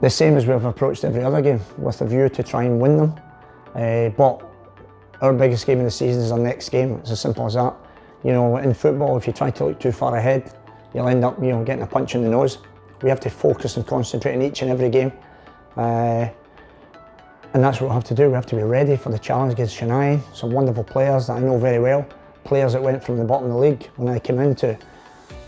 The same as we've approached every other game, with a view to try and win them. But our biggest game of the season is our next game. It's as simple as that. You know, in football, if you try to look too far ahead, you'll end up, getting a punch in the nose. We have to focus and concentrate on each and every game. And that's what we have to do. We have to be ready for the challenge against Chennaiyin. Some wonderful players that I know very well. Players that went from the bottom of the league when I came in to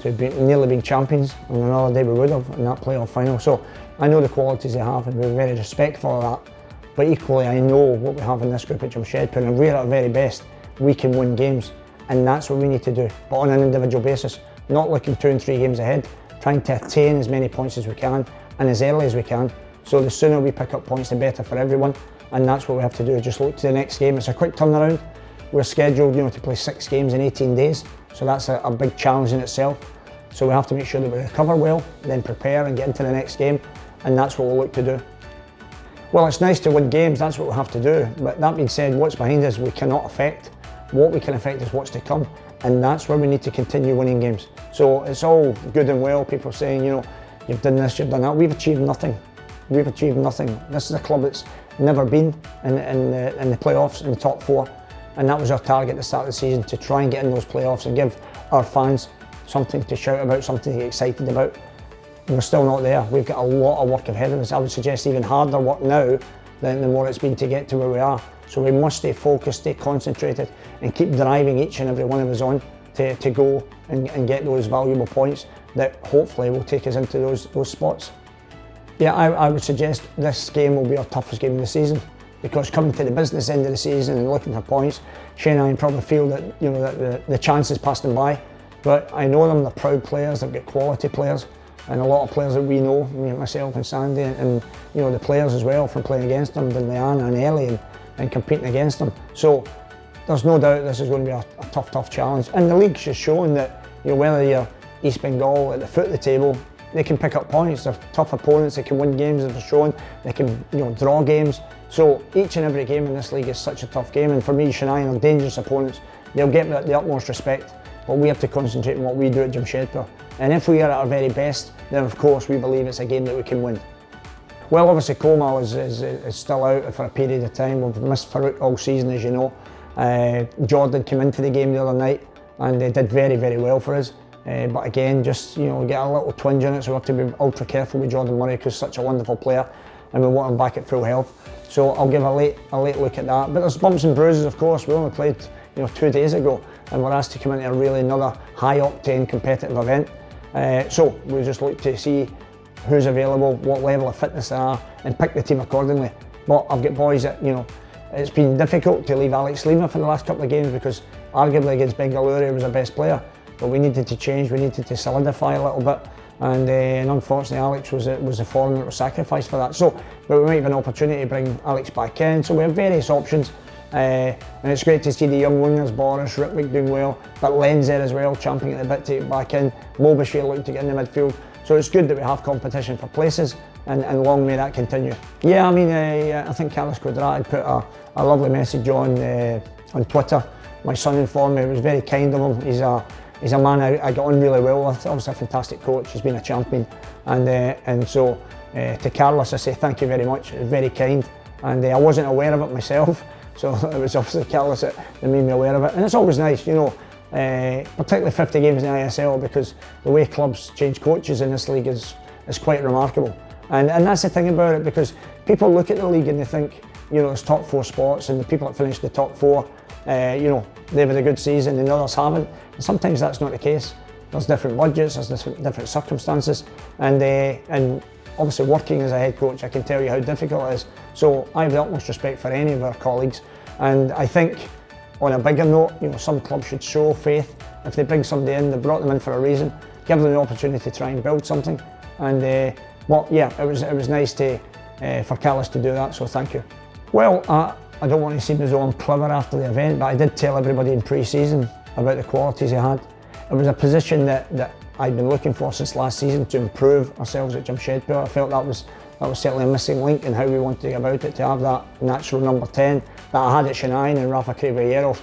nearly being champions, and another day we would have in that playoff final. So I know the qualities they have, and we're very respectful of that. But equally, I know what we have in this group at Jamshedpur, and we're at our very best. We can win games, and that's what we need to do. But on an individual basis, not looking 2 and 3 games ahead, trying to attain as many points as we can and as early as we can. So the sooner we pick up points, the better for everyone, and that's what we have to do. Just look to the next game. It's a quick turnaround. We're scheduled, to play 6 games in 18 days, so that's a big challenge in itself. So we have to make sure that we recover well, then prepare and get into the next game, and that's what we'll look to do. Well, it's nice to win games, that's what we have to do. But that being said, what's behind us we cannot affect. What we can affect is what's to come, and that's where we need to continue winning games. So it's all good and well, people saying, you've done this, you've done that. We've achieved nothing. We've achieved nothing. This is a club that's never been in the playoffs, in the top 4. And that was our target at the start of the season, to try and get in those playoffs and give our fans something to shout about, something to get excited about. We're still not there. We've got a lot of work ahead of us. I would suggest even harder work now than the more it's been to get to where we are. So we must stay focused, stay concentrated, and keep driving each and every one of us on to go and get those valuable points that hopefully will take us into those spots. Yeah, I would suggest this game will be our toughest game of the season, because coming to the business end of the season and looking for points, Chennaiyin probably feel that that the chance has passed them by. But I know them, they're proud players, they've got quality players, and a lot of players that we know, myself and Sandy, and the players as well from playing against them, Diana and Ellie, and competing against them. So there's no doubt this is going to be a tough challenge. And the league's just showing that whether you're East Bengal at the foot of the table, they can pick up points. They're tough opponents, they can win games, they've shown, they can draw games. So each and every game in this league is such a tough game, and for me, Chennaiyin are dangerous opponents. They'll get the utmost respect, but we have to concentrate on what we do at Jamshedpur. And if we are at our very best, then of course we believe it's a game that we can win. Well, obviously Coma is still out for a period of time. We've missed Farouk all season, as you know. Jordan came into the game the other night and they did very, very well for us. But again, just get a little twinge in it, so we have to be ultra careful with Jordan Murray, because he's such a wonderful player, and we want him back at full health. So I'll give a late look at that. But there's bumps and bruises, of course. We only played 2 days ago, and we're asked to come into another high-octane competitive event. So we'll just look to see who's available, what level of fitness they are, and pick the team accordingly. But I've got boys that, it's been difficult to leave Alex Lima for the last couple of games, because arguably against Bengaluru he was our best player. But we needed to change, we needed to solidify a little bit, and unfortunately Alex was the foreigner that was sacrificed for that. So, but we might have an opportunity to bring Alex back in, so we have various options, and it's great to see the young wingers, Boris, Ritwik doing well, but Lenz there as well, champing at the bit to get back in, Mobashir looking to get in the midfield. So it's good that we have competition for places, and long may that continue. Yeah, I think Carlos Quadrati put a lovely message on Twitter. My son informed me, it was very kind of him. He's a man I got on really well with, obviously a fantastic coach, he's been a champion, and so to Carlos I say thank you very much, it was very kind, and I wasn't aware of it myself, so it was obviously Carlos that made me aware of it, and it's always nice, particularly 50 games in the ISL, because the way clubs change coaches in this league is quite remarkable, and that's the thing about it, because people look at the league and they think, it's top 4 spots, and the people that finish the top 4, they've had a good season and others haven't. And sometimes that's not the case. There's different budgets, there's different circumstances, and obviously working as a head coach, I can tell you how difficult it is. So I have the utmost respect for any of our colleagues, and I think on a bigger note, some clubs should show faith. If they bring somebody in, they brought them in for a reason, give them the opportunity to try and build something. And it was nice for Carlos to do that, so thank you. Well, I don't want to seem as though I'm clever after the event, but I did tell everybody in pre-season about the qualities he had. It was a position that I'd been looking for since last season, to improve ourselves at Jamshedpur. I felt that was certainly a missing link in how we wanted to go about it, to have that natural number 10 that I had at Chennaiyin, and Rafa Crevallero,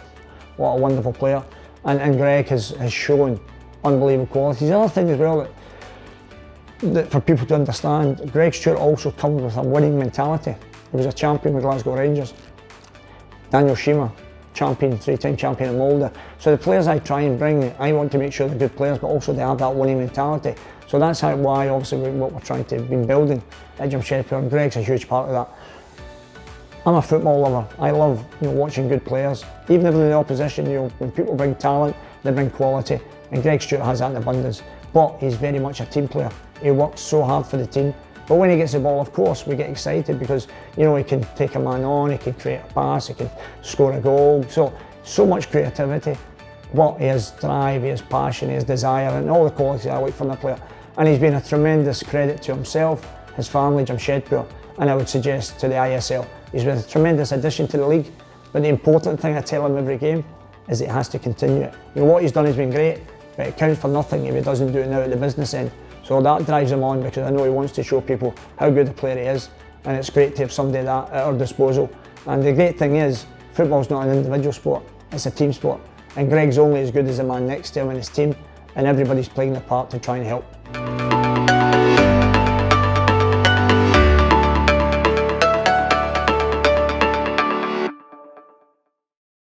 what a wonderful player. And Greg has shown unbelievable qualities. The other thing as well, that that for people to understand, Greg Stewart also comes with a winning mentality. He was a champion with Glasgow Rangers. Daniel Schema, champion, 3-time champion in Molde. So the players I try and bring, I want to make sure they're good players, but also they have that winning mentality. So that's why obviously what we're trying to be building at Jamshedpur, and Greg's a huge part of that. I'm a football lover. I love watching good players. Even if they're the opposition, when people bring talent, they bring quality, and Greg Stewart has that in abundance. But he's very much a team player. He works so hard for the team. But when he gets the ball, of course, we get excited because he can take a man on, he can create a pass, he can score a goal. So much creativity. But he has drive, he has passion, he has desire, and all the qualities I like from the player. And he's been a tremendous credit to himself, his family, Jamshedpur, and I would suggest to the ISL. He's been a tremendous addition to the league, but the important thing I tell him every game is that he has to continue it. What he's done has been great, but it counts for nothing if he doesn't do it now at the business end. So that drives him on, because I know he wants to show people how good a player he is, and it's great to have somebody like that at our disposal. And the great thing is, football's not an individual sport, it's a team sport. And Greg's only as good as the man next to him in his team, and everybody's playing their part to try and help.